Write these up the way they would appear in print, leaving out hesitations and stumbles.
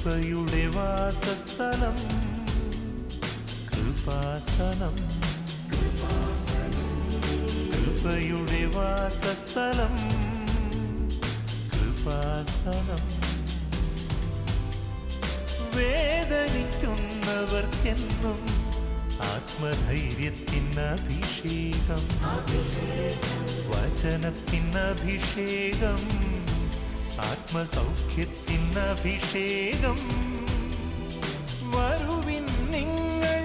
കൃപയുടെ വാസസ്ഥലം കൃപാസനം, കൃപയുടെ വാസസ്ഥലം കൃപാസനം. വേദനിക്കുന്നവർക്കെന്നും ആത്മധൈര്യത്തിനഭിഷേകം, വചനത്തിനഭിഷേകം, ആത്മസൗഖ്യത്തിനഭിഷേകം. വരുവിൻ നിങ്ങൾ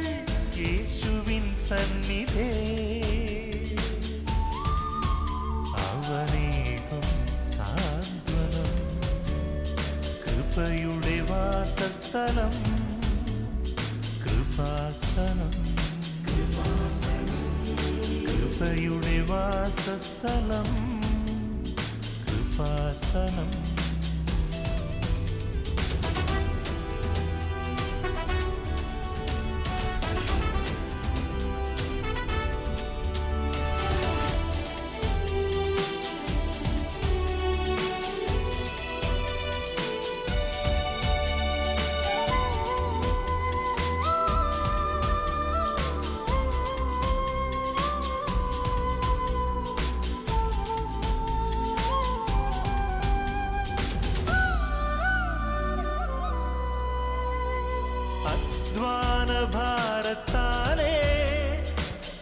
യേശുവിൻ സന്നിധേ, അവനേകും സാന്ത്വനം. കൃപയുടെ വാസസ്ഥലം കൃപാസനം, കൃപയുടെ വാസസ്ഥലം കൃപാസനം. ഭാരത്താലേ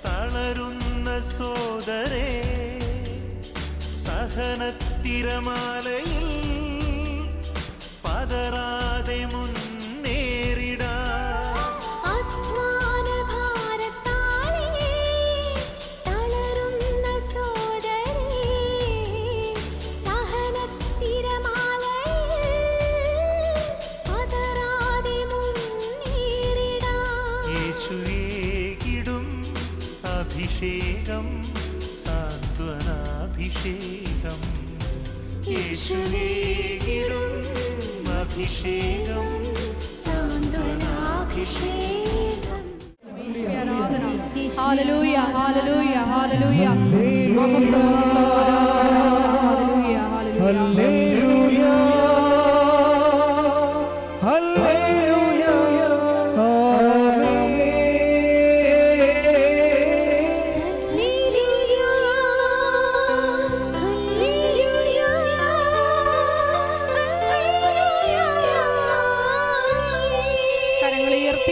തളരുന്ന സോദരേ, സഹനത്തിരമാലയിൽ പതറാതെ മുന്നേറിടാ. അഭിഷേകം സാന്ത്വനാഭിഷേകം, യേശുവേകിടും അഭിഷേകം സാന്ത്വനാഭിഷേകം. ഹല്ലേലൂയ ഹല്ലേലൂയ ഹല്ലേലൂയ ഹല്ലേലൂയ ഹല്ലേലൂയ ഹല്ലേലൂയ.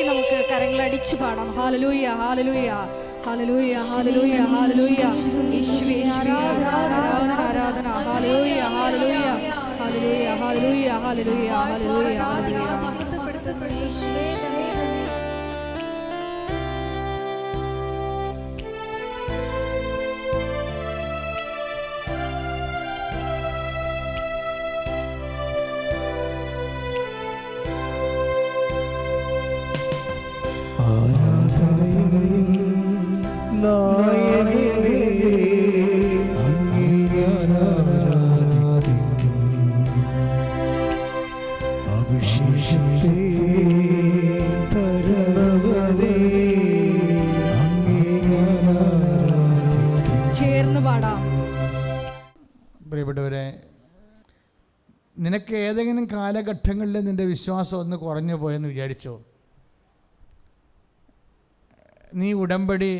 നമുക്ക് കരങ്ങളടിച്ചു പാടാം. ഹല്ലേലൂയ ഹല്ലേലൂയ ഹല്ലേലൂയ ഹല്ലേലൂയ ഹല്ലേലൂയ. യേശുവേ ആരാധന ആരാധന. ഹല്ലേലൂയ ഹല്ലേലൂയ ഹല്ലേലൂയ ഹല്ലേലൂയ ഹല്ലേലൂയ ഹല്ലേലൂയ മഹത്വപ്പെടുത്തുന്നു യേശുവേ. നായകനേ അങ്ങേ ഞാൻ ആരാധിക്കും, അഭിഷേകത്തെ തരുന്നവനേ അങ്ങേ ഞാൻ ആരാധിക്കും. ചേർന്ന് പാടാം. പ്രിയപ്പെട്ടവരെ, നിനക്ക് ഏതെങ്കിലും കാലഘട്ടങ്ങളിൽ നിൻ്റെ വിശ്വാസം ഒന്ന് കുറഞ്ഞു പോയെന്ന് വിചാരിച്ചോ? നീ ഉടമ്പടി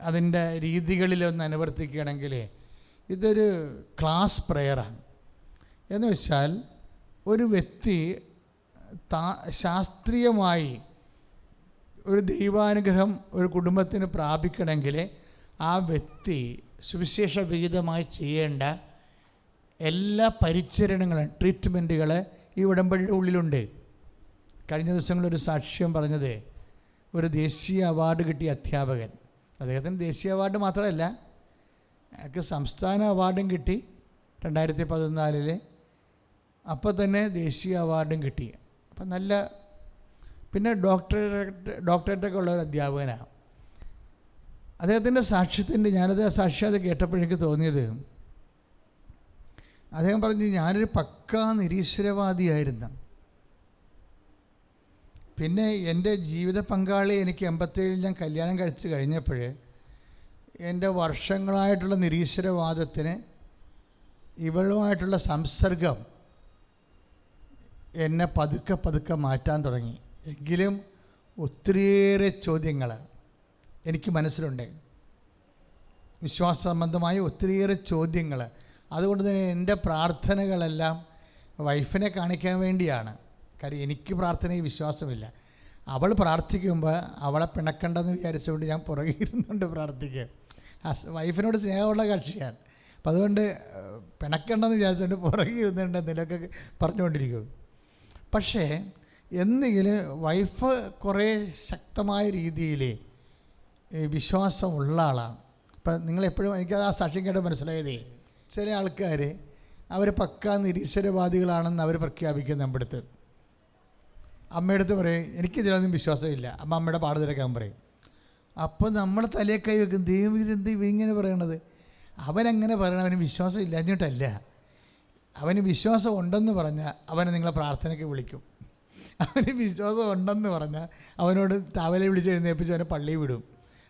അതിൻ്റെ രീതികളിലൊന്ന് അനുവർത്തിക്കുകയാണെങ്കിൽ ഇതൊരു ക്ലാസ് പ്രെയറാണ്. എന്ന് വെച്ചാൽ ഒരു വ്യക്തി ശാസ്ത്രീയമായി ഒരു ദൈവാനുഗ്രഹം ഒരു കുടുംബത്തിന് പ്രാപിക്കണമെങ്കിൽ ആ വ്യക്തി സുവിശേഷ വിഹിതമായി ചെയ്യേണ്ട എല്ലാ പരിചരണങ്ങളും ട്രീറ്റ്മെൻറ്റുകൾ ഈ ഉടമ്പടിയുടെ ഉള്ളിലുണ്ട്. കഴിഞ്ഞ ദിവസങ്ങളൊരു സാക്ഷ്യം പറഞ്ഞത് ഒരു ദേശീയ അവാർഡ് കിട്ടിയ അധ്യാപകൻ, അദ്ദേഹത്തിന് ദേശീയ അവാർഡ് മാത്രമല്ല അയാൾക്ക് സംസ്ഥാന അവാർഡും കിട്ടി 2014. അപ്പോൾ തന്നെ ദേശീയ അവാർഡും കിട്ടി. അപ്പം നല്ല, പിന്നെ ഡോക്ടറേറ്റൊക്കെ ഉള്ള ഒരു അധ്യാപകനാണ്. അദ്ദേഹത്തിൻ്റെ സാക്ഷ്യത്തിൻ്റെ ഞാനത് സാക്ഷ്യം കേട്ടപ്പോഴെനിക്ക് തോന്നിയത്, അദ്ദേഹം പറഞ്ഞു, ഞാനൊരു പക്കാ നിരീശ്വരവാദിയായിരുന്നു. പിന്നെ എൻ്റെ ജീവിത പങ്കാളി എനിക്ക് 87 ഞാൻ കല്യാണം കഴിച്ച് കഴിഞ്ഞപ്പോൾ എൻ്റെ വർഷങ്ങളായിട്ടുള്ള നിരീശ്വരവാദത്തിന് ഇവളുമായിട്ടുള്ള സംസർഗം എന്നെ പതുക്കെ പതുക്കെ മാറ്റാൻ തുടങ്ങി. എങ്കിലും ഒത്തിരിയേറെ ചോദ്യങ്ങൾ എനിക്ക് മനസ്സിലുണ്ട്, വിശ്വാസ സംബന്ധമായ ഒത്തിരിയേറെ ചോദ്യങ്ങൾ. അതുകൊണ്ട് തന്നെ എൻ്റെ പ്രാർത്ഥനകളെല്ലാം വൈഫിനെ കാണിക്കാൻ വേണ്ടിയാണ്. കാര്യം എനിക്ക് പ്രാർത്ഥനയിൽ വിശ്വാസമില്ല. അവൾ പ്രാർത്ഥിക്കുമ്പോൾ അവളെ പിണക്കണ്ടെന്ന് വിചാരിച്ചുകൊണ്ട് ഞാൻ പുറകെ ഇരുന്നുകൊണ്ട് പ്രാർത്ഥിക്കുക. വൈഫിനോട് സ്നേഹമുള്ള കക്ഷിയാണ്. അപ്പം അതുകൊണ്ട് പിണക്കണ്ടെന്ന് വിചാരിച്ചുകൊണ്ട് പുറകെ ഇരുന്നുകൊണ്ട് എന്തെങ്കിലുമൊക്കെ പറഞ്ഞുകൊണ്ടിരിക്കും. പക്ഷേ എന്തെങ്കിലും വൈഫ് കുറേ ശക്തമായ രീതിയിൽ വിശ്വാസമുള്ള ആളാണ്. ഇപ്പം നിങ്ങളെപ്പോഴും എനിക്കത് ആ സാക്ഷ്യം കേട്ട് മനസ്സിലായതേ, ചില ആൾക്കാർ അവർ പക്കാ നിരീശ്വരവാദികളാണെന്ന് അവർ പ്രഖ്യാപിക്കും. നമ്മുടെ അടുത്ത് അമ്മയടുത്ത് പറയും എനിക്കിതിലൊന്നും വിശ്വാസമില്ല, അമ്മ അമ്മയുടെ പാട് തിരക്കാൻ പറയും. അപ്പോൾ നമ്മൾ തലയെ കൈ വെക്കും, ദൈവം ഇതെന്ത് ഇങ്ങനെ പറയണത്? അവനങ്ങനെ പറയണം, അവന് വിശ്വാസം ഇല്ലാഞ്ഞിട്ടല്ല, അവന് വിശ്വാസം ഉണ്ടെന്ന് പറഞ്ഞാൽ അവനെ നിങ്ങളെ പ്രാർത്ഥനയ്ക്ക് വിളിക്കും. അവന് വിശ്വാസം ഉണ്ടെന്ന് പറഞ്ഞാൽ അവനോട് താവലെ വിളിച്ച് എഴുന്നേൽപ്പിച്ച് അവനെ പള്ളിയിൽ വിടും.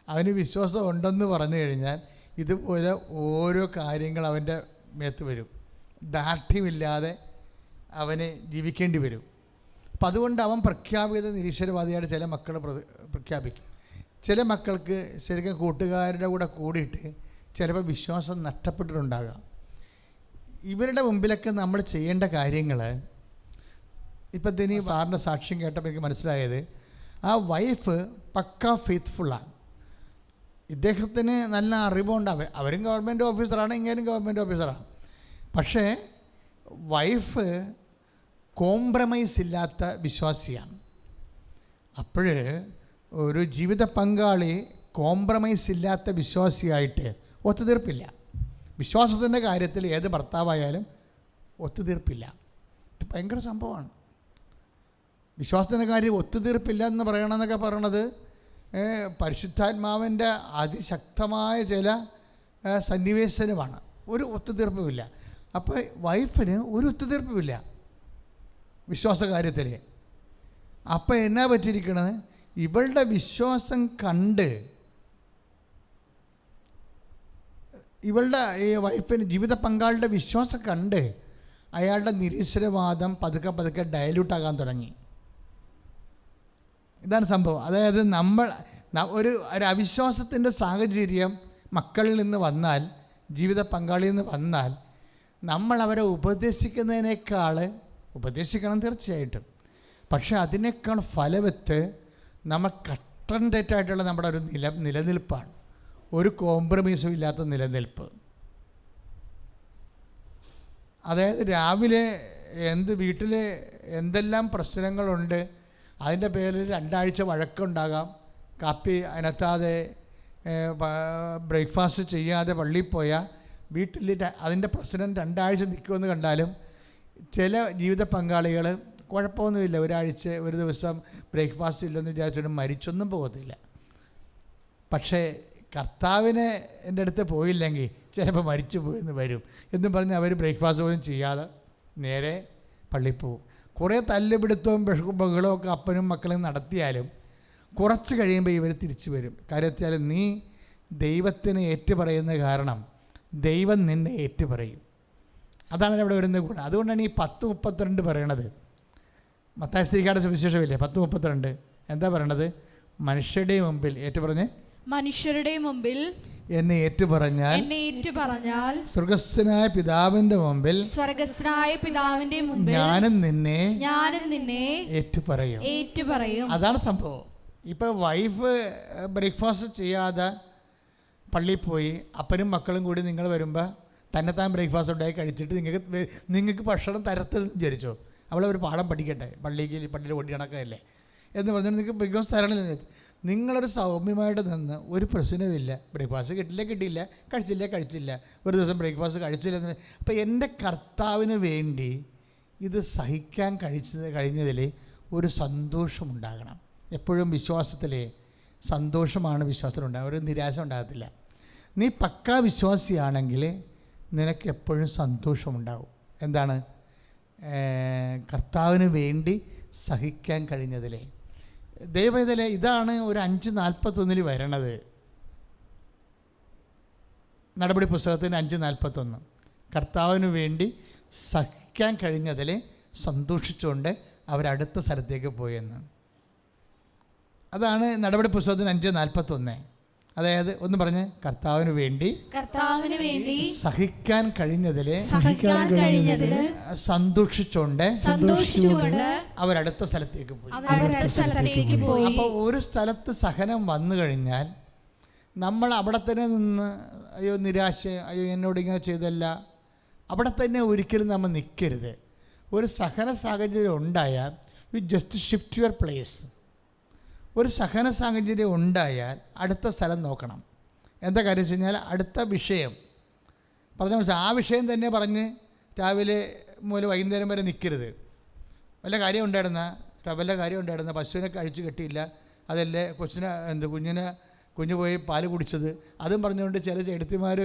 അവന് വിശ്വാസം ഉണ്ടെന്ന് പറഞ്ഞു കഴിഞ്ഞാൽ ഇതുപോലെ ഓരോ കാര്യങ്ങൾ അവൻ്റെ മേത്ത് വരും. ദാർഢ്യമില്ലാതെ അവന് ജീവിക്കേണ്ടി വരും. അപ്പം അതുകൊണ്ട് അവൻ പ്രഖ്യാപിത നിരീശ്വരവാദിയായിട്ട് ചില മക്കൾ പ്രഖ്യാപിക്കും. ചില മക്കൾക്ക് ശരിക്കും കൂട്ടുകാരുടെ കൂടെ കൂടിയിട്ട് ചിലപ്പോൾ വിശ്വാസം നഷ്ടപ്പെട്ടിട്ടുണ്ടാകാം. ഇവരുടെ മുമ്പിലൊക്കെ നമ്മൾ ചെയ്യേണ്ട കാര്യങ്ങൾ, ഇപ്പോഴത്തേന് സാറിൻ്റെ സാക്ഷ്യം കേട്ടപ്പോൾ എനിക്ക് മനസ്സിലായത്, ആ വൈഫ് പക്കാ ഫെയ്ത്ത്ഫുള്ളാണ്. ഇദ്ദേഹത്തിന് നല്ല അറിവുണ്ട്. അവരും ഗവൺമെൻറ് ഓഫീസറാണ്, ഇങ്ങനെയും ഗവൺമെൻറ് ഓഫീസറാണ്. പക്ഷേ വൈഫ് കോംപ്രമൈസ് ഇല്ലാത്ത വിശ്വാസിയാണ്. അപ്പോൾ ഒരു ജീവിത പങ്കാളി കോംപ്രമൈസ് ഇല്ലാത്ത വിശ്വാസിയായിട്ട് ഒത്തുതീർപ്പില്ല. വിശ്വാസത്തിൻ്റെ കാര്യത്തിൽ ഏത് ഭർത്താവായാലും ഒത്തുതീർപ്പില്ല. ഇത് ഭയങ്കര സംഭവമാണ്. വിശ്വാസത്തിൻ്റെ കാര്യം ഒത്തുതീർപ്പില്ല എന്ന് പറയണമെന്നൊക്കെ പറയണത് പരിശുദ്ധാത്മാവിൻ്റെ അതിശക്തമായ ചില സന്നിവേശനമാണ്. ഒരു ഒത്തുതീർപ്പുമില്ല. അപ്പോൾ വൈഫിന് ഒരു ഒത്തുതീർപ്പുമില്ല വിശ്വാസ കാര്യത്തിൽ. അപ്പോൾ എന്നാ പറ്റിയിരിക്കണത്? ഇവളുടെ വിശ്വാസം കണ്ട്, ഇവളുടെ ഈ വൈഫിന് ജീവിത പങ്കാളിയുടെ വിശ്വാസം കണ്ട് അയാളുടെ നിരീശ്വരവാദം പതുക്കെ പതുക്കെ ഡയലൂട്ടാകാൻ തുടങ്ങി. ഇതാണ് സംഭവം. അതായത് നമ്മൾ ഒരു അവിശ്വാസത്തിൻ്റെ സാഹചര്യം മക്കളിൽ നിന്ന് വന്നാൽ, ജീവിത പങ്കാളിയിൽ നിന്ന് വന്നാൽ, നമ്മൾ അവരെ ഉപദേശിക്കുന്നതിനേക്കാൾ, ഉപദേശിക്കണം തീർച്ചയായിട്ടും, പക്ഷേ അതിനേക്കാൾ ഫലവത്ത് നമ്മൾ കട്ടൻഡേറ്റായിട്ടുള്ള നമ്മുടെ ഒരു നിലനിൽപ്പാണ്. ഒരു കോംപ്രമൈസും ഇല്ലാത്ത നിലനിൽപ്പ്. അതായത് രാവിലെ വീട്ടിൽ എന്തെല്ലാം പ്രശ്നങ്ങളുണ്ട്, അതിൻ്റെ പേരിൽ 2 ആഴ്ച വഴക്കുണ്ടാകാം. കാപ്പി അതിനകത്താതെ ബ്രേക്ക്ഫാസ്റ്റ് ചെയ്യാതെ പള്ളിയിൽ പോയാൽ വീട്ടിൽ അതിൻ്റെ പ്രശ്നം 2 ആഴ്ച നിൽക്കുമെന്ന് കണ്ടാലും ചില ജീവിത പങ്കാളികൾ കുഴപ്പമൊന്നുമില്ല, ഒരു ദിവസം ബ്രേക്ക്ഫാസ്റ്റ് ഇല്ലെന്ന് വിചാരിച്ചിട്ട് മരിച്ചൊന്നും പോകത്തില്ല. പക്ഷേ കർത്താവിനെ എൻ്റെ അടുത്ത് പോയില്ലെങ്കിൽ ചിലപ്പോൾ മരിച്ചു പോയെന്ന് വരും എന്നും പറഞ്ഞ് അവർ ബ്രേക്ക്ഫാസ്റ്റ് പോലും ചെയ്യാതെ നേരെ പള്ളിയിൽ പോകും. കുറേ തല്ലുപിടുത്തവും ബഹളവും ഒക്കെ അപ്പനും മക്കളും നടത്തിയാലും കുറച്ച് കഴിയുമ്പോൾ ഇവർ തിരിച്ചു വരും. കാര്യത്തിൽ നീ ദൈവത്തിന് ഏറ്റുപറയുന്ന കാരണം ദൈവം നിന്നെ ഏറ്റുപറയും. അതാണ് അവിടെ വരുന്ന ഗുണം. അതുകൊണ്ടാണ് ഈ 10:32 പറയണത്. മത്തായി ശ്രീകാരുടെ സുവിശേഷമില്ലേ 10:32? എന്താ പറയണത്? മനുഷ്യരുടെ മുമ്പിൽ ഏറ്റുപറഞ്ഞ്, മനുഷ്യരുടെ മുമ്പിൽ എന്നെ ഏറ്റുപറഞ്ഞാൽ സ്വർഗസ്ഥനായ പിതാവിന്റെ മുമ്പിൽ ഞാനും നിന്നെ ഏറ്റുപറയും. അതാണ് സംഭവം. ഇപ്പൊ വൈഫ് ബ്രേക്ക്ഫാസ്റ്റ് ചെയ്യാതെ പള്ളിയിൽ പോയി അപ്പനും മക്കളും കൂടി നിങ്ങൾ വരുമ്പോൾ തന്നെത്താൻ ബ്രേക്ക്ഫാസ്റ്റ് ഉണ്ടായി കഴിച്ചിട്ട് നിങ്ങൾക്ക് ഭക്ഷണം തരത്തില്ലെന്ന് വിചാരിച്ചോ? അവളൊരു പാഠം പഠിക്കട്ടെ, പള്ളിയിൽ ഓടി നടക്കുകയല്ലേ എന്ന് പറഞ്ഞാൽ നിങ്ങൾക്ക് ബ്രേക്ക്ഫാസ്റ്റ് തരണമെന്ന് വിചാരിച്ചു. നിങ്ങളൊരു സൗമ്യമായിട്ട് നിന്ന് ഒരു പ്രശ്നവുമില്ല, ബ്രേക്ക്ഫാസ്റ്റ് കിട്ടില്ല, കഴിച്ചില്ല, ഒരു ദിവസം ബ്രേക്ക്ഫാസ്റ്റ് കഴിച്ചില്ലെന്ന്. അപ്പോൾ എൻ്റെ കർത്താവിന് വേണ്ടി ഇത് സഹിക്കാൻ കഴിഞ്ഞതിൽ ഒരു സന്തോഷമുണ്ടാകണം. എപ്പോഴും വിശ്വാസത്തിലെ സന്തോഷമാണ് വിശ്വാസത്തിലുണ്ടാകുക, ഒരു നിരാശ ഉണ്ടാകത്തില്ല. നീ പക്കാ വിശ്വാസിയാണെങ്കിൽ നിനക്ക് എപ്പോഴും സന്തോഷമുണ്ടാകും. എന്താണ്? കർത്താവിന് വേണ്ടി സഹിക്കാൻ കഴിഞ്ഞതിലെ. ദൈവത്തിലെ ഇതാണ് ഒരു 5:41 വരണത്. നടപടി പുസ്തകത്തിന് 5:41 കർത്താവിന് വേണ്ടി സഹിക്കാൻ കഴിഞ്ഞതിൽ സന്തോഷിച്ചുകൊണ്ട് അവരടുത്ത സ്ഥലത്തേക്ക് പോയെന്ന്. അതാണ് നടപടി പുസ്തകത്തിന് 5:41. അതായത് ഒന്ന് പറഞ്ഞ് കർത്താവിന് വേണ്ടി സഹിക്കാൻ കഴിഞ്ഞതില് സന്തോഷിച്ചുകൊണ്ട് അവരടുത്ത സ്ഥലത്തേക്ക് പോയി. അപ്പോൾ ഒരു സ്ഥലത്ത് സഹനം വന്നു കഴിഞ്ഞാൽ നമ്മൾ അവിടെ തന്നെ നിന്ന് അയ്യോ നിരാശ, അയ്യോ എന്നോട് ഇങ്ങനെ ചെയ്തല്ല, അവിടെ തന്നെ ഒരിക്കലും നമ്മൾ നിൽക്കരുത്. ഒരു സഹന സാഹചര്യം ഉണ്ടായാൽ U just shift your place. ഒരു സഹന സാഹചര്യം ഉണ്ടായാൽ അടുത്ത സ്ഥലം നോക്കണം. എന്താ കാര്യം വെച്ച് കഴിഞ്ഞാൽ അടുത്ത വിഷയം പറഞ്ഞ മനസ്സിലായി. ആ വിഷയം തന്നെ പറഞ്ഞ് രാവിലെ മുതൽ വൈകുന്നേരം വരെ നിൽക്കരുത്. വല്ല കാര്യം ഉണ്ടായിരുന്ന പശുവിനെ കഴിച്ച് കെട്ടിയില്ല, അതല്ലേ കുഞ്ഞ് പോയി പാല് കുടിച്ചത്, അതും പറഞ്ഞുകൊണ്ട് ചില ചെടുത്തിമാർ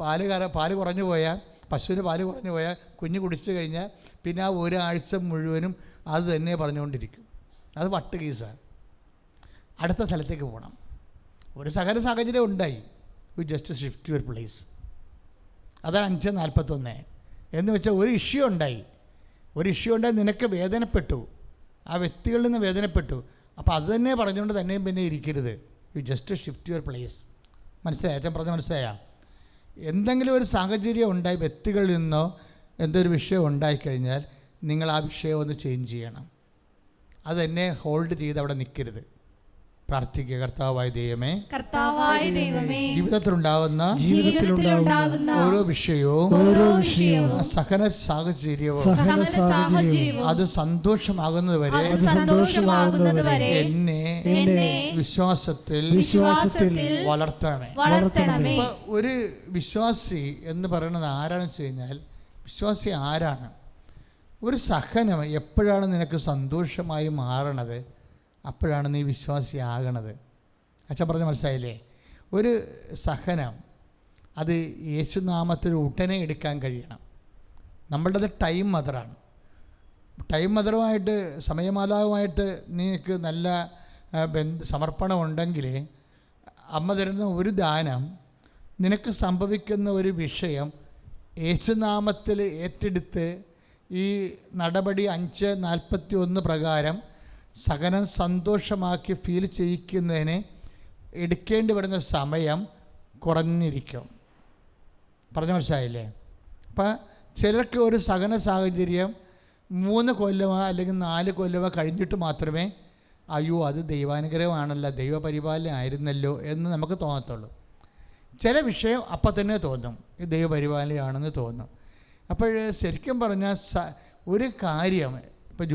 പാല് കുറഞ്ഞു പോയാൽ, പശുവിന് പാല് കുറഞ്ഞു പോയാൽ കുഞ്ഞ് കുടിച്ചു കഴിഞ്ഞാൽ പിന്നെ ആ ഒരാഴ്ച മുഴുവനും അത് തന്നെ പറഞ്ഞുകൊണ്ടിരിക്കും. അത് വട്ട് കേസാണ്. അടുത്ത സ്ഥലത്തേക്ക് പോകണം. ഒരു സഹന സാഹചര്യം ഉണ്ടായി, U just shift your place. അതാണ് 5:41. എന്ന് വെച്ചാൽ ഒരു ഇഷ്യൂ ഉണ്ടായി നിനക്ക് വേദനപ്പെട്ടു, ആ വ്യക്തികളിൽ നിന്ന് വേദനപ്പെട്ടു. അപ്പോൾ അത് തന്നെ പറഞ്ഞുകൊണ്ട് തന്നെയും പിന്നെ ഇരിക്കരുത്. You just shift your place. മനസ്സിലായോ? അച്ഛൻ പറഞ്ഞ മനസ്സിലായോ? എന്തെങ്കിലും ഒരു സാഹചര്യം ഉണ്ടായി, വ്യക്തികളിൽ നിന്നോ എന്തൊരു വിഷയം ഉണ്ടായിക്കഴിഞ്ഞാൽ നിങ്ങൾ ആ വിഷയം ഒന്ന് ചേഞ്ച് ചെയ്യണം. അത് തന്നെ ഹോൾഡ് ചെയ്ത് അവിടെ നിൽക്കരുത്. പ്രാർത്ഥിക്കുക. കർത്താവായ ദൈവമേ, ജീവിതത്തിലുണ്ടാകുന്ന ഓരോ വിഷയവും സഹന സാഹചര്യവും അത് സന്തോഷമാകുന്നത് വരെ എന്നെ വിശ്വാസത്തിൽ വളർത്തണമേ. ഒരു വിശ്വാസി എന്ന് പറയുന്നത് ആരാണെന്ന് വെച്ച് കഴിഞ്ഞാൽ, വിശ്വാസി ആരാണ്? ഒരു സഹനം എപ്പോഴാണ് നിനക്ക് സന്തോഷമായി മാറണത്, അപ്പോഴാണ് നീ വിശ്വാസിയാകണത്. അച്ഛൻ പറഞ്ഞ മനസ്സിലായില്ലേ? ഒരു സഹനം അത് യേശുനാമത്തിൽ ഉടനെ എടുക്കാൻ കഴിയണം. നമ്മളുടേത് ടൈം മദറാണ്. ടൈം മദറുമായിട്ട്, സമയമാതാവുമായിട്ട് നിനക്ക് നല്ല സമർപ്പണം ഉണ്ടെങ്കിൽ അമ്മ തരുന്ന ഒരു ദാനം, നിനക്ക് സംഭവിക്കുന്ന ഒരു വിഷയം യേശുനാമത്തിൽ ഏറ്റെടുത്ത് ഈ നടപടി 5:41 പ്രകാരം സഹനം സന്തോഷമാക്കി ഫീൽ ചെയ്യിക്കുന്നതിന് എടുക്കേണ്ടി വരുന്ന സമയം കുറഞ്ഞിരിക്കും. പറഞ്ഞ മനസ്സിലായില്ലേ? അപ്പം ചിലർക്ക് ഒരു സഹന സാഹചര്യം 3 കൊല്ലമോ അല്ലെങ്കിൽ 4 കൊല്ലമോ കഴിഞ്ഞിട്ട് മാത്രമേ അയ്യോ അത് ദൈവാനുഗ്രഹമാണല്ലോ, ദൈവപരിപാലനം ആയിരുന്നല്ലോ എന്ന് നമുക്ക് തോന്നത്തുള്ളൂ. ചില വിഷയം അപ്പം തന്നെ തോന്നും ഇത് ദൈവപരിപാലനയാണെന്ന് തോന്നും. അപ്പോൾ ശരിക്കും പറഞ്ഞാൽ ഒരു കാര്യം, ഇപ്പോൾ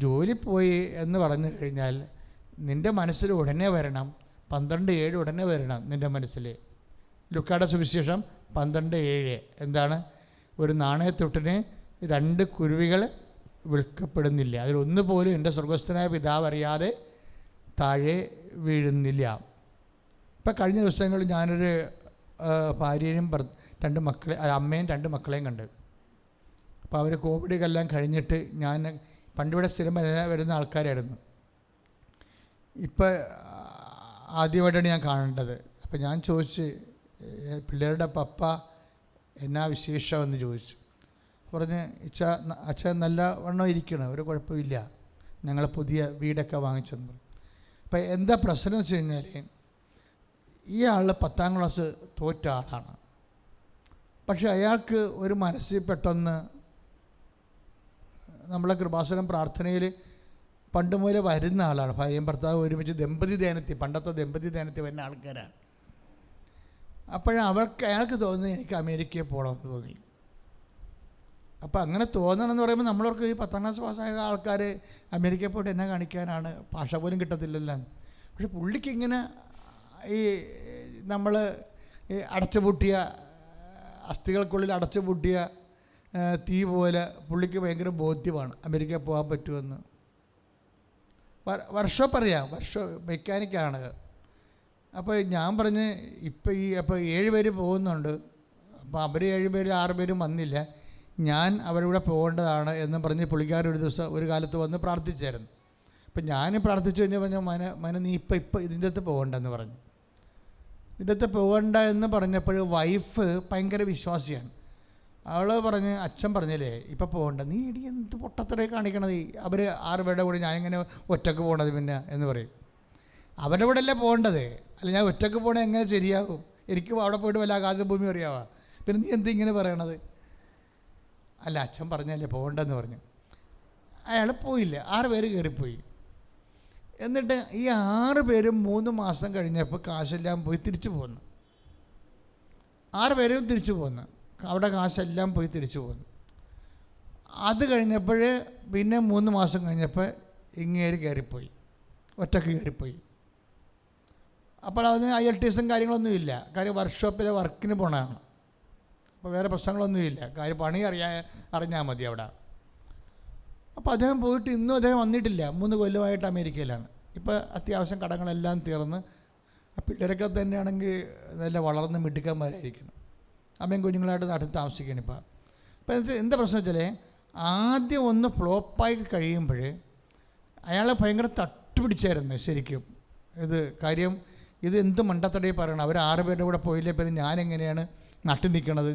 ജോലി പോയി എന്ന് പറഞ്ഞു കഴിഞ്ഞാൽ നിൻ്റെ മനസ്സിൽ ഉടനെ വരണം 12:7 ഉടനെ വരണം നിൻ്റെ മനസ്സിൽ. ലുക്കായുടെ സുവിശേഷം 12:7 എന്താണ്? ഒരു നാണയത്തൊട്ടിന് 2 കുരുവികൾ വിൽക്കപ്പെടുന്നില്ല, അതിലൊന്നു പോലും എൻ്റെ സ്വർഗസ്ഥനായ പിതാവ് അറിയാതെ താഴെ വീഴുന്നില്ല. ഇപ്പം കഴിഞ്ഞ ദിവസങ്ങളിൽ ഞാനൊരു ഭാര്യയും 2 മക്കളെ, അമ്മയും 2 മക്കളെയും കണ്ട്. അപ്പോൾ അവർ കോവിഡെല്ലാം കഴിഞ്ഞിട്ട്, ഞാൻ പണ്ടിവിടെ സ്ഥിരം വരുന്ന ആൾക്കാരായിരുന്നു, ഇപ്പം ആദ്യമായിട്ടാണ് ഞാൻ കാണേണ്ടത്. അപ്പോൾ ഞാൻ ചോദിച്ച് പിള്ളേരുടെ പപ്പ എന്നാ വിശേഷമെന്ന് ചോദിച്ചു. പറഞ്ഞ് അച്ഛൻ നല്ല വണ്ണം ഇരിക്കണം, ഒരു കുഴപ്പമില്ല, ഞങ്ങൾ പുതിയ വീടൊക്കെ വാങ്ങിച്ചെന്ന് പറഞ്ഞു. അപ്പം എന്താ പ്രശ്നം എന്ന് വെച്ച് കഴിഞ്ഞാൽ, ഈ ആൾ 10ാം ക്ലാസ് തോറ്റ ആളാണ്. പക്ഷെ അയാൾക്ക് ഒരു മനസ്സിൽ പെട്ടെന്ന് നമ്മളെ കൃപാസനം പ്രാർത്ഥനയിൽ പണ്ട് മുതലേ വരുന്ന ആളാണ്. ഭാര്യയും ഭർത്താവ് ഒരുമിച്ച് പണ്ടത്തെ ദമ്പതി ധ്യാനത്തിൽ വരുന്ന ആൾക്കാരാണ്. അയാൾക്ക് തോന്നുന്നത് എനിക്ക് അമേരിക്കയിൽ പോകണമെന്ന് തോന്നി. അപ്പോൾ അങ്ങനെ തോന്നണമെന്ന് പറയുമ്പോൾ നമ്മളവർക്ക് ഈ 10ാം ക്ലാസ് പാസ്സായ ആൾക്കാർ അമേരിക്കയിൽ പോയിട്ട് എന്നെ കാണിക്കാനാണ്, ഭാഷ പോലും കിട്ടത്തില്ലല്ലോ. പക്ഷെ പുള്ളിക്ക് ഇങ്ങനെ ഈ നമ്മൾ അടച്ചുപൂട്ടിയ അസ്ഥികൾക്കുള്ളിൽ അടച്ചുപൂട്ടിയ തീ പോലെ പുള്ളിക്ക് ഭയങ്കര ബോധ്യമാണ് അമേരിക്കയിൽ പോകാൻ പറ്റുമെന്ന്. വർക്ക്ഷോപ്പ് അറിയാം, മെക്കാനിക്കാണ്. അപ്പോൾ ഞാൻ പറഞ്ഞ് അപ്പോൾ 7 പേര് പോകുന്നുണ്ട്, അപ്പോൾ അവർ 7 പേര് 6 പേരും വന്നില്ല, ഞാൻ അവരുടെ പോകേണ്ടതാണ് എന്ന് പറഞ്ഞ് പുള്ളിക്കാരൻ ഒരു ദിവസം ഒരു കാലത്ത് വന്ന് പ്രാർത്ഥിച്ചായിരുന്നു. അപ്പം ഞാൻ പ്രാർത്ഥിച്ചു കഴിഞ്ഞാൽ നീ ഇപ്പം ഇതിൻ്റെ അകത്ത് പോകണ്ടെന്ന് പറഞ്ഞു. ഇതിൻ്റെ അകത്ത് പോകണ്ട എന്ന് പറഞ്ഞപ്പോൾ വൈഫ് ഭയങ്കര വിശ്വാസിയാണ്. അവൾ പറഞ്ഞ്, അച്ഛൻ പറഞ്ഞില്ലേ ഇപ്പം പോകണ്ട. നീ ഇടി എന്ത് പൊട്ടത്തറേ കാണിക്കണത്, അവർ 6 പേരുടെ കൂടെ ഞാനിങ്ങനെ ഒറ്റക്ക് പോകണത് പിന്നെ എന്ന് പറയും. അവരുടെ കൂടെ അല്ലേ പോകേണ്ടത്, അല്ല ഞാൻ ഒറ്റക്ക് പോകണത് എങ്ങനെ ശരിയാകും? എനിക്കും അവിടെ പോയിട്ട് വല്ല ആകാശഭൂമി അറിയാവാ, പിന്നെ നീ എന്തിങ്ങനെ പറയണത്? അല്ല അച്ഛൻ പറഞ്ഞല്ലേ പോകണ്ടെന്ന് പറഞ്ഞു. അയാൾ പോയില്ല, 6 പേര് കയറിപ്പോയി. എന്നിട്ട് ഈ 6 പേരും 3 മാസം കഴിഞ്ഞപ്പോൾ കാശെല്ലാം പോയി തിരിച്ചു പോന്നു. 6 പേരും തിരിച്ചു പോന്നു, അവിടെ കാശെല്ലാം പോയി തിരിച്ചു പോന്നു. അത് കഴിഞ്ഞപ്പോൾ പിന്നെ 3 മാസം കഴിഞ്ഞപ്പോൾ ഇങ്ങേര് കയറിപ്പോയി, ഒറ്റക്ക് കയറിപ്പോയി. അപ്പോൾ അതിന് IELTS കാര്യങ്ങളൊന്നുമില്ല, കാര്യം വർക്ക്ഷോപ്പിലെ വർക്കിന് പോകണതാണ്. അപ്പോൾ വേറെ പ്രശ്നങ്ങളൊന്നുമില്ല, കാര്യം പണി അറിഞ്ഞാൽ മതി അവിടെ. അപ്പോൾ അദ്ദേഹം പോയിട്ട് ഇന്നും അദ്ദേഹം വന്നിട്ടില്ല. 3 കൊല്ലമായിട്ട് അമേരിക്കയിലാണ്. ഇപ്പോൾ അത്യാവശ്യം കടങ്ങളെല്ലാം തീർന്ന് പിള്ളേരൊക്കെ തന്നെയാണെങ്കിൽ നല്ല വളർന്ന് മിടുക്കന്മാരായിരിക്കണം. അമ്മയും കുഞ്ഞുങ്ങളായിട്ട് നാട്ടിൽ താമസിക്കണം ഇപ്പം. അപ്പോൾ എന്താ പ്രശ്നം വെച്ചാൽ ആദ്യം ഒന്ന് ഫ്ലോപ്പായി കഴിയുമ്പോൾ അയാൾ ഭയങ്കര തട്ടുപിടിച്ചായിരുന്നു ശരിക്കും. ഇത് കാര്യം ഇത് എന്ത് മണ്ടത്തടയിൽ പറയണം, അവർ 6 പേരുടെ കൂടെ പോയില്ലേ, പിന്നെ ഞാനെങ്ങനെയാണ് നാട്ടിൽ നിൽക്കണത്,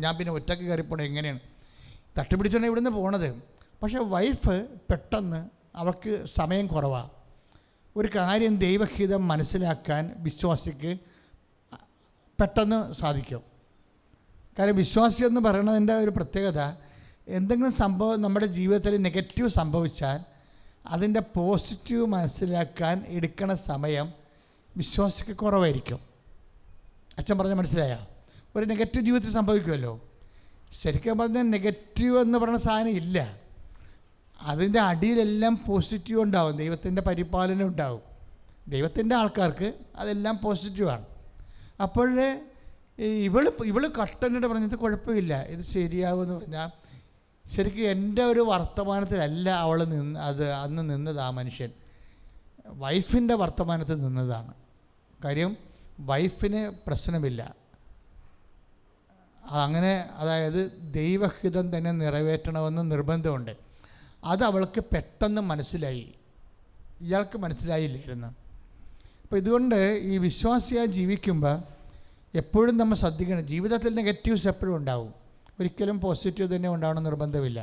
ഞാൻ പിന്നെ ഒറ്റയ്ക്ക് കയറിപ്പോണത് എങ്ങനെയാണ്? തട്ടുപിടിച്ചാണ് ഇവിടുന്ന് പോണത്. പക്ഷേ വൈഫ് പെട്ടെന്ന് അവൾക്ക് സമയം കുറവാണ്. ഒരു കാര്യം ദൈവഹിതം മനസ്സിലാക്കാൻ വിശ്വാസിക്ക് പെട്ടെന്ന് സാധിക്കും. കാര്യം വിശ്വാസി എന്ന് പറയുന്നതിൻ്റെ ഒരു പ്രത്യേകത, എന്തെങ്കിലും സംഭവം നമ്മുടെ ജീവിതത്തിൽ നെഗറ്റീവ് സംഭവിച്ചാൽ അതിൻ്റെ പോസിറ്റീവ് മനസ്സിലാക്കാൻ എടുക്കുന്ന സമയം വിശ്വാസിക്ക് കുറവായിരിക്കും. അച്ഛൻ പറഞ്ഞാൽ മനസ്സിലായോ? ഒരു നെഗറ്റീവ് ജീവിതത്തിൽ സംഭവിക്കുമല്ലോ, ശരിക്കും പറഞ്ഞാൽ നെഗറ്റീവ് എന്ന് പറയുന്ന സാധനം ഇല്ല, അതിൻ്റെ അടിയിലെല്ലാം പോസിറ്റീവ് ഉണ്ടാവും. ദൈവത്തിൻ്റെ പരിപാലനം ഉണ്ടാവും. ദൈവത്തിൻ്റെ ആൾക്കാർക്ക് അതെല്ലാം പോസിറ്റീവാണ്. അപ്പോൾ ഇവള് കഷ്ടനിട്ട് പറഞ്ഞത് കുഴപ്പമില്ല, ഇത് ശരിയാകുമെന്ന് പറഞ്ഞാൽ ശരിക്കും എൻ്റെ ഒരു വർത്തമാനത്തിലല്ല അവൾ അന്ന് നിന്നത്. ആ മനുഷ്യൻ വൈഫിൻ്റെ വർത്തമാനത്തിൽ നിന്നതാണ്. കാര്യം വൈഫിന് പ്രശ്നമില്ല, അങ്ങനെ അതായത് ദൈവഹിതം തന്നെ നിറവേറ്റണമെന്ന് നിർബന്ധമുണ്ട്. അത് അവൾക്ക് പെട്ടെന്ന് മനസ്സിലായി, ഇയാൾക്ക് മനസ്സിലായില്ലായിരുന്നു. അപ്പോൾ ഇതുകൊണ്ട് ഈ വിശ്വാസിയായി ജീവിക്കുമ്പോൾ എപ്പോഴും നമ്മൾ ശ്രദ്ധിക്കണം. ജീവിതത്തിൽ നെഗറ്റീവ്സ് എപ്പോഴും ഉണ്ടാവും, ഒരിക്കലും പോസിറ്റീവ് തന്നെ ഉണ്ടാവണം നിർബന്ധമില്ല.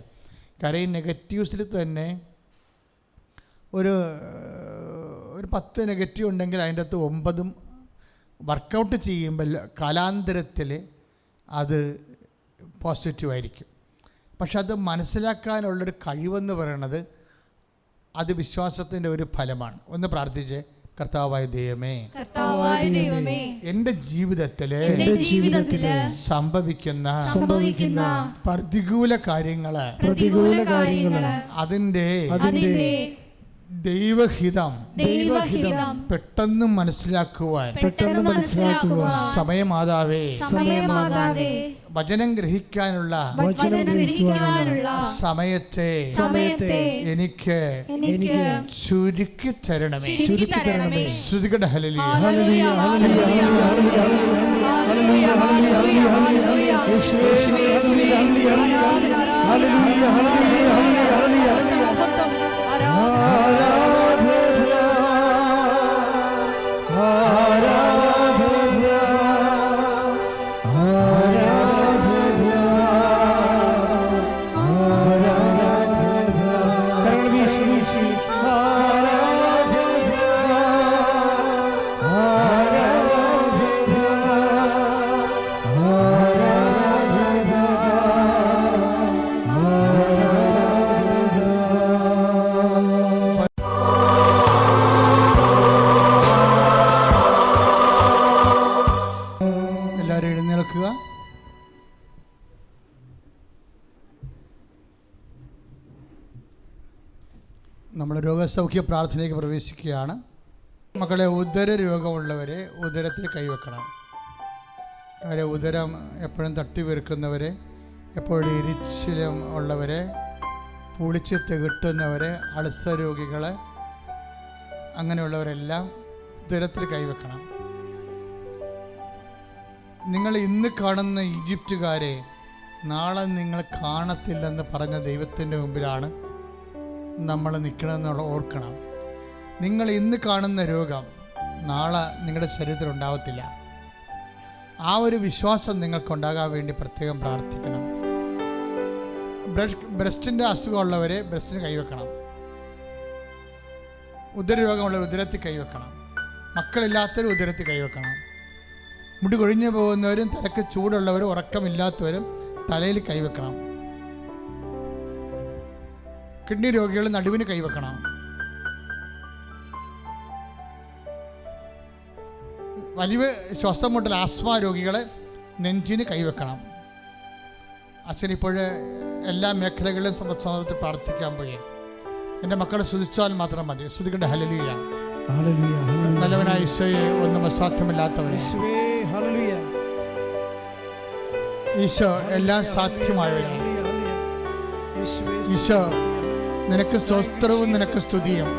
കാരണം ഈ നെഗറ്റീവ്സിൽ തന്നെ ഒരു 10 നെഗറ്റീവ് ഉണ്ടെങ്കിൽ അതിൻ്റെ അകത്ത് 9 വർക്കൗട്ട് ചെയ്യുമ്പോൾ കാലാന്തരത്തിൽ അത് പോസിറ്റീവായിരിക്കും. പക്ഷെ അത് മനസ്സിലാക്കാനുള്ളൊരു കഴിവെന്ന് പറയുന്നത് അത് വിശ്വാസത്തിൻ്റെ ഒരു ഫലമാണ്. ഒന്ന് പ്രാർത്ഥിച്ച്, കർത്താവായ ദൈവമേ, എൻ്റെ ജീവിതത്തില് സംഭവിക്കുന്ന പ്രതികൂല കാര്യങ്ങള് അതിൻ്റെ ദൈവഹിതം പെട്ടെന്ന് മനസ്സിലാക്കുവാൻ സമയമാതാവേ, വചനം ഗ്രഹിക്കാനുള്ള സമയത്തെ എനിക്ക് ചുരുക്കി തരണമേ. ശ്രുതികട ഹല്ലേലൂയ, ഹല്ലേലൂയ, ഹല്ലേലൂയ, നമ്മൾ രോഗസൗഖ്യ പ്രാർത്ഥനയ്ക്ക് പ്രവേശിക്കുകയാണ്. മക്കളെ, ഉദര രോഗമുള്ളവരെ ഉദരത്തിൽ കൈവെക്കണം. കാര്യം ഉദരം എപ്പോഴും തട്ടി വെറുക്കുന്നവരെ, എപ്പോഴും എരിച്ചിലും ഉള്ളവരെ, പുളിച്ച് തികട്ടുന്നവരെ, അൾസർ രോഗികളെ, അങ്ങനെയുള്ളവരെല്ലാം ഉദരത്തിൽ കൈവെക്കണം. നിങ്ങൾ ഇന്ന് കാണുന്ന ഈജിപ്തുകാരെ നാളെ നിങ്ങൾ കാണത്തില്ലെന്ന് പറഞ്ഞ ദൈവത്തിൻ്റെ മുമ്പിലാണ് നമ്മൾ നിൽക്കണമെന്നുള്ള ഓർക്കണം. നിങ്ങൾ ഇന്ന് കാണുന്ന രോഗം നാളെ നിങ്ങളുടെ ശരീരത്തിൽ ഉണ്ടാവത്തില്ല. ആ ഒരു വിശ്വാസം നിങ്ങൾക്കുണ്ടാകാൻ വേണ്ടി പ്രത്യേകം പ്രാർത്ഥിക്കണം. ബ്രസ്റ്റിൻ്റെ അസുഖമുള്ളവർ ബ്രസ്റ്റിന് കൈവെക്കണം. ഉദരരോഗമുള്ളവർ ഉദരത്തിൽ കൈവെക്കണം. മക്കളില്ലാത്തവർ ഉദരത്തിൽ കൈവെക്കണം. മുടി കൊഴിഞ്ഞു പോകുന്നവരും തലക്ക് ചൂടുള്ളവരും ഉറക്കമില്ലാത്തവരും തലയിൽ കൈവെക്കണം. കിഡ്നി രോഗികൾ നടുവിന് കൈവെക്കണം. വലിയ ശ്വാസം മുട്ടൽ ആസ്മ രോഗികൾ നെഞ്ചിന് കൈവെക്കണം. അച്ഛൻ ഇപ്പോൾ എല്ലാ മേഖലകളിലും സമർപ്പിച്ച് പ്രാർത്ഥിക്കാൻ പോയി. എൻ്റെ മക്കളെ സ്തുതിച്ചാൽ മാത്രം മതി. സ്തുതിക്കട്ടെ. ഹല്ലേലൂയ. നല്ലവനായ ഈശോയെ, ഒന്നും അസാധ്യമില്ലാത്തവനെ, ഈശോ എല്ലാം സാധ്യമായവനെ, ഈശോ നിനക്ക് സ്തോത്രവും നിനക്ക് സ്തുതിയും,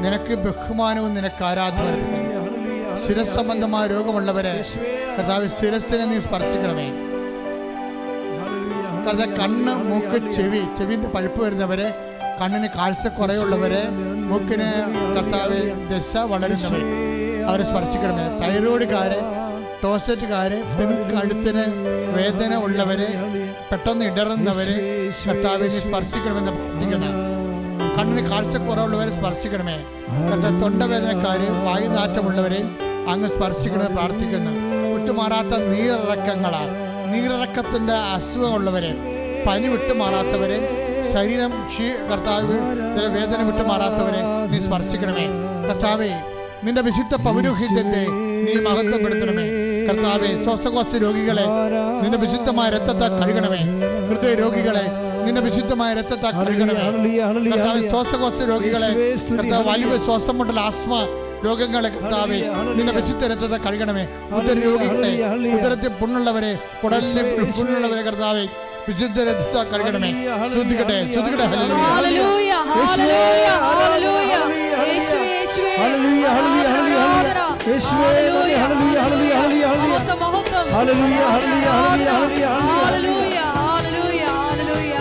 നിനക്ക് ബഹുമാനവും നിനക്ക് ആരാധനയും. ശിരസ് സംബന്ധമായ രോഗമുള്ളവരെ കർത്താവ് ശിരസിനെ നീ സ്പർശിക്കണമേ. കർത്താവ് കണ്ണ്, മൂക്ക്, ചെവിന്റെ പഴുപ്പ് വരുന്നവരെ, കണ്ണിന് കാഴ്ചക്കുറയുള്ളവരെ, മൂക്കിന് കർത്താവ് ദശ വളരുന്നവരെ അവരെ സ്പർശിക്കണമേ. തൈറോയ്ഡുകാരെ, ടോസറ്റുകാരെ, പിൻകഴുത്തിന് വേദന ഉള്ളവരെ, പെട്ടെന്ന് ഇടറുന്നവരെ കർത്താവ് നീ സ്പർശിക്കണമെന്ന് പ്രാർത്ഥിക്കുന്നു. കണ്ണിന് കാഴ്ചക്കുറവുള്ളവരെ സ്പർശിക്കണമേ. കർത്താവ് തൊണ്ടവേദനക്കാരെ, വായുനാറ്റമുള്ളവരെയും അങ്ങ് സ്പർശിക്കണമെന്ന് പ്രാർത്ഥിക്കുന്നു. വിട്ടുമാറാത്ത നീരിറക്കത്തിൻ്റെ അസുഖമുള്ളവരെ, പനി വിട്ടുമാറാത്തവരെ, ശരീരം കർത്താവ് വേദന വിട്ടുമാറാത്തവരെ നീ സ്പർശിക്കണമേ. കർത്താവേ, നിന്റെ വിശുദ്ധ പൗരോഹിത്യത്തെ നീ മഹത്വപ്പെടുത്തണമേ. കർത്താവേ, ശ്വാസകോശ രോഗികളെ നിന്റെ വിശുദ്ധമായ രക്തത്തെ കഴുകണമേ. ഹൃദയ രോഗികളെ നിന്റെ വിശുദ്ധമായ രക്തത്തെ കഴുകണമേ. കർത്താവേ, ശ്വാസകോശ രോഗികളെ, കർത്താവ് വലിയ ശ്വാസം മുട്ടൽ ആസ്മ രോഗങ്ങളെ കർത്താവേ നിന്റെ വിശുദ്ധ രക്തത്തെ കഴുകണമേ. ഉദര രോഗികളെ, ഉദരത്തിൽ പുണ്ണുള്ളവരെ, കുടലിന് പുണ്ണുള്ളവരെ കർത്താവേ വിശുദ്ധ രക്തത്തെ കഴുകണമേ. ശ്രദ്ധിക്കട്ടെ. ഹല്ലേലൂയ, ഹല്ലേലൂയ, ഹല്ലേലൂയ. യേശുവേ, യേശുവേ, ഹല്ലേലൂയ, ഹല്ലേലൂയ, യേശുവേ, ഹല്ലേലൂയ, ഹല്ലേലൂയ, ഹല്ലേലൂയ, മഹത്വം, ഹല്ലേലൂയ, ഹല്ലേലൂയ, ഹല്ലേലൂയ, ഹല്ലേലൂയ, ഹല്ലേലൂയ, ഹല്ലേലൂയ.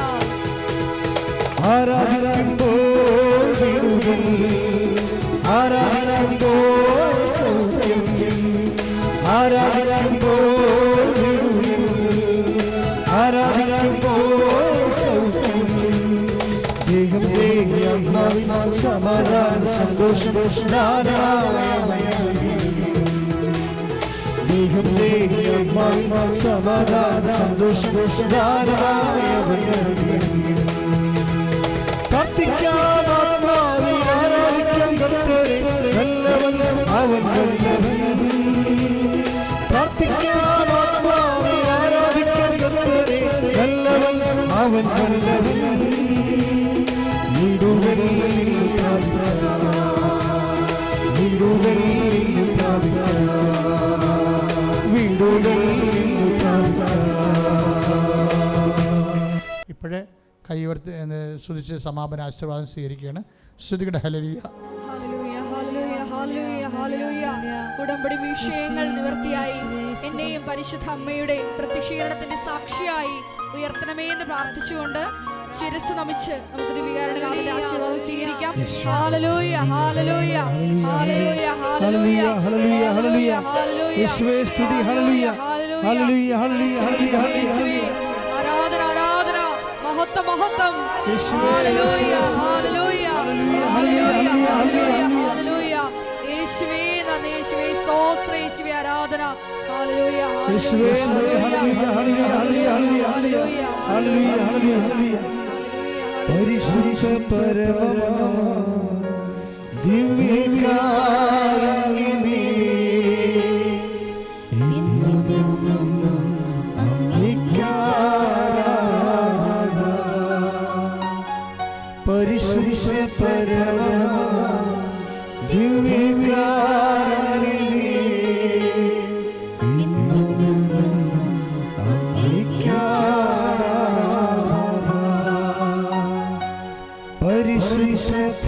ആരാധിക്കുമ്പോൾ വിടുതൽ, ആരാധിക്കുമ്പോൾ സൗഖ്യം, ആരാധിക്കുമ്പോൾ വിടുതൽ, ആരാധിക്കുമ്പോൾ സൗഖ്യം. ദേഹം സമാധാന സന്തോഷം ദേഹം സമാധാന സന്തോഷം പ്രാർത്ഥിക്കാം. ആത്മാവിൽ ആരാധിക്കാം കർത്താവേ, നല്ലവൻ അവൻ നല്ലവൻ. പ്രാർത്ഥിക്കാം. ആത്മാവിൽ ആരാധിക്കാം കർത്താവേ, നല്ലവൻ അവൻ നല്ലവൻ. വിടുതൽ വിടുതൽ ഇപ്പോഴേ കൈവർത്തി സ്തുതിച്ച് സമാപന ആശീർവാദം സ്വീകരിക്കുകയാണ്. ശ്രുതികയുടെ ഹല്ലേലൂയ. ഹല്ലേലൂയ, ഹല്ലേലൂയ, ഹല്ലേലൂയ, ഹല്ലേലൂയ. ഉടമ്പടി വിഷയങ്ങൾ നിവൃത്തിയായി എന്നെയും പരിശുദ്ധ അമ്മയുടെ പ്രത്യക്ഷീകരണത്തിന്റെ സാക്ഷിയായി ഉയർത്തണമേ എന്ന് പ്രാർത്ഥിച്ചുകൊണ്ട് ശിരസ് നമിച്ച് നമുക്ക് ദിവ്യകാരുണ്യനാഥന്റെ ആശീർവാദം സ്വീകരിക്കാം. ഹല്ലേലൂയ, ഹല്ലേലൂയ, ഹല്ലേലൂയ, ഹല്ലേലൂയ, ഹല്ലേലൂയ, ഹല്ലേലൂയ. യേശുവേ സ്തുതി. ഹല്ലേലൂയ, ഹല്ലേലൂയ, ഹല്ലേലൂയ, ഹല്ലേലൂയ. ആരാധന, ആരാധന, മഹത്വം, മഹത്വം. ഹല്ലേലൂയ, ഹല്ലേലൂയ, ഹല്ലേലൂയ, ഹല്ലേലൂയ, ഹല്ലേലൂയ. യേശുവേ നന്ദി, യേശുവേ സ്തോത്രം, യേശുവേ ആരാധന. ഹല്ലേലൂയ, യേശുവേ ഹല്ലേലൂയ, ഹല്ലേലൂയ, ഹല്ലേലൂയ, ഹല്ലേലൂയ, ഹല്ലേലൂയ. പരിശുദ്ധ പരമ ദിവ്യകാരുണ്യമേ, ഇന്നുമെന്നും അങ്ങേക്കാരാധന. പരിശുദ്ധ പരമ ദിവ്യകാരുണ്യമേ, ഇന്നുമെന്നും അങ്ങേക്കാരാധന. പരിശുദ്ധ